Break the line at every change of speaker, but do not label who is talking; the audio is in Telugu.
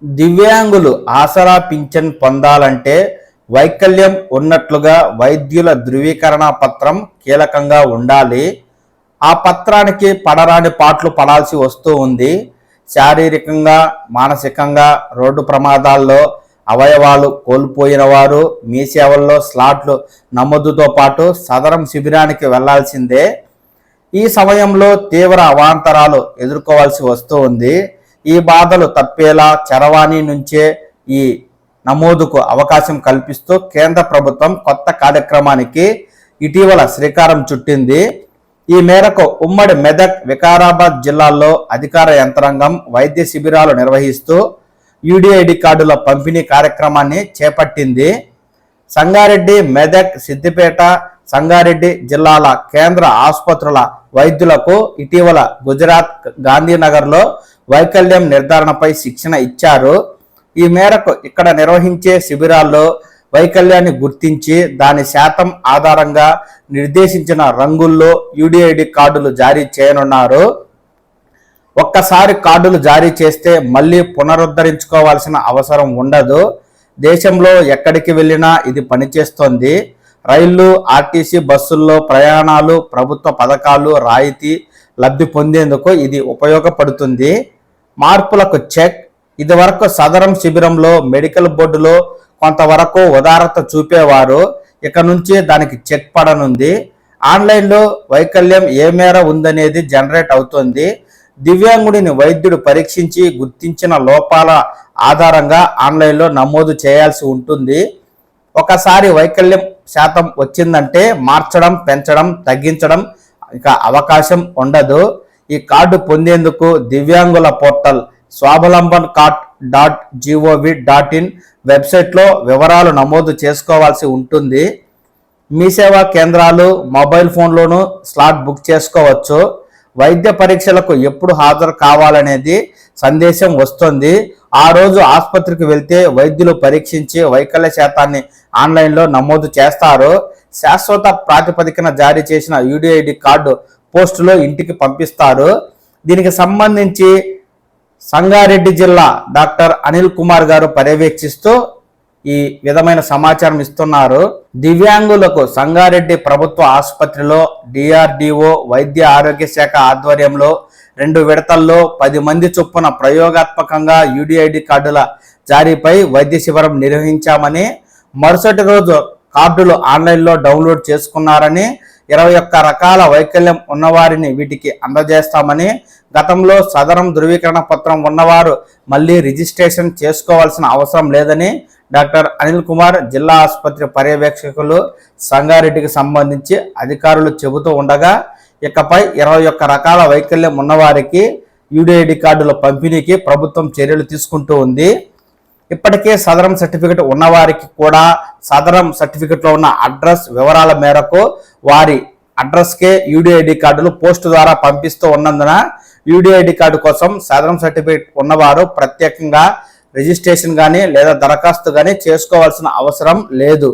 దివ్యాంగులు ఆసరా పింఛన్ పొందాలంటే వైకల్యం ఉన్నట్లుగా వైద్యుల ధృవీకరణ పత్రం కీలకంగా ఉండాలి. ఆ పత్రానికి పడరాని పాట్లు పడాల్సి వస్తూ ఉంది. శారీరకంగా, మానసికంగా రోడ్డు ప్రమాదాల్లో అవయవాలు కోల్పోయిన వారు మీ సేవల్లో స్లాట్లు నమోదుతో పాటు సదరం శిబిరానికి వెళ్లాల్సిందే. ఈ సమయంలో తీవ్ర అవాంతరాలు ఎదుర్కోవాల్సి వస్తూ ఉంది. ఈ బాధలు తప్పేలా చరవాణి నుంచే ఈ నమోదుకు అవకాశం కల్పిస్తూ కేంద్ర ప్రభుత్వం కొత్త కార్యక్రమానికి ఇటీవల శ్రీకారం చుట్టింది. ఈ మేరకు ఉమ్మడి మెదక్, వికారాబాద్ జిల్లాల్లో అధికార యంత్రాంగం వైద్య శిబిరాలు నిర్వహిస్తూ యూడిఐడి కార్డుల పంపిణీ కార్యక్రమాన్ని చేపట్టింది. సంగారెడ్డి, మెదక్, సిద్దిపేట, సంగారెడ్డి జిల్లాల కేంద్ర ఆసుపత్రుల వైద్యులకు ఇటీవల గుజరాత్ గాంధీనగర్లో వైకల్యం నిర్ధారణపై శిక్షణ ఇచ్చారు. ఈ మేరకు ఇక్కడ నిర్వహించే శిబిరాల్లో వైకల్యాన్ని గుర్తించి దాని శాతం ఆధారంగా నిర్దేశించిన రంగుల్లో యూడిఐడి కార్డులు జారీ చేయనున్నారు. ఒక్కసారి కార్డులు జారీ చేస్తే మళ్ళీ పునరుద్ధరించుకోవాల్సిన అవసరం ఉండదు. దేశంలో ఎక్కడికి వెళ్ళినా ఇది పనిచేస్తోంది. రైళ్లు, ఆర్టీసీ బస్సుల్లో ప్రయాణాలు, ప్రభుత్వ పథకాలు, రాయితీ లబ్ధి పొందేందుకు ఇది ఉపయోగపడుతుంది. మార్పులకు చెక్. ఇదివరకు సదరం శిబిరంలో మెడికల్ బోర్డులో కొంతవరకు ఉదారత చూపేవారు. ఇక నుంచి దానికి చెక్ పడనుంది. ఆన్లైన్లో వైకల్యం ఏ మేర ఉందనేది జనరేట్ అవుతుంది. దివ్యాంగుడిని వైద్యుడు పరీక్షించి గుర్తించిన లోపాల ఆధారంగా ఆన్లైన్లో నమోదు చేయాల్సి ఉంటుంది. ఒకసారి వైకల్యం శాతం వచ్చిందంటే మార్చడం, పెంచడం, తగ్గించడం ఇక అవకాశం ఉండదు. ఈ కార్డు పొందేందుకు దివ్యాంగుల పోర్టల్ swabhalamban.gov.in వెబ్సైట్లో వివరాలు నమోదు చేసుకోవాల్సి ఉంటుంది. మీ సేవా కేంద్రాలు, మొబైల్ ఫోన్లోనూ స్లాట్ బుక్ చేసుకోవచ్చు. వైద్య పరీక్షలకు ఎప్పుడు హాజరు కావాలనేది సందేశం వస్తుంది. ఆ రోజు ఆసుపత్రికి వెళ్తే వైద్యులు పరీక్షించి వైకల్య శాతాన్ని ఆన్లైన్లో నమోదు చేస్తారు. శాశ్వత ప్రాతిపదికన జారీ చేసిన యూడిఐడి కార్డు పోస్టులో ఇంటికి పంపిస్తారు. దీనికి సంబంధించి సంగారెడ్డి జిల్లా డాక్టర్ అనిల్ కుమార్ గారు పర్యవేక్షిస్తూ ఈ విధమైన సమాచారం ఇస్తున్నారు. దివ్యాంగులకు సంగారెడ్డి ప్రభుత్వ ఆసుపత్రిలో DRDO వైద్య ఆరోగ్య శాఖ ఆధ్వర్యంలో 2 విడతల్లో 10 మంది చొప్పున ప్రయోగాత్మకంగా యూడిఐడి కార్డుల జారీపై వైద్య శిబిరం నిర్వహించామని, మరుసటి రోజు కార్డులు ఆన్లైన్లో డౌన్లోడ్ చేసుకున్నారని, 21 రకాల వైకల్యం ఉన్నవారిని వీటికి అందజేస్తామని, గతంలో సదరం ధృవీకరణ పత్రం ఉన్నవారు మళ్ళీ రిజిస్ట్రేషన్ చేసుకోవాల్సిన అవసరం లేదని డాక్టర్ అనిల్ కుమార్ జిల్లా ఆసుపత్రి పర్యవేక్షకులు సంగారెడ్డికి సంబంధించి అధికారులు చెబుతూ ఉండగా, ఇకపై 21 రకాల వైకల్యం ఉన్నవారికి యూడిఐడి కార్డుల పంపిణీకి ప్రభుత్వం చర్యలు తీసుకుంటూ ఉంది. ఇప్పటికే సదరం సర్టిఫికెట్ ఉన్నవారికి కూడా సదరం సర్టిఫికెట్లో ఉన్న అడ్రస్ వివరాల మేరకు వారి అడ్రస్కే యూడిఐడి కార్డులు పోస్టు ద్వారా పంపిస్తూ ఉన్నందున యూడిఐడి కార్డు కోసం సదరం సర్టిఫికెట్ ఉన్నవారు ప్రత్యేకంగా రిజిస్ట్రేషన్ కానీ లేదా దరఖాస్తు కానీ చేసుకోవాల్సిన అవసరం లేదు.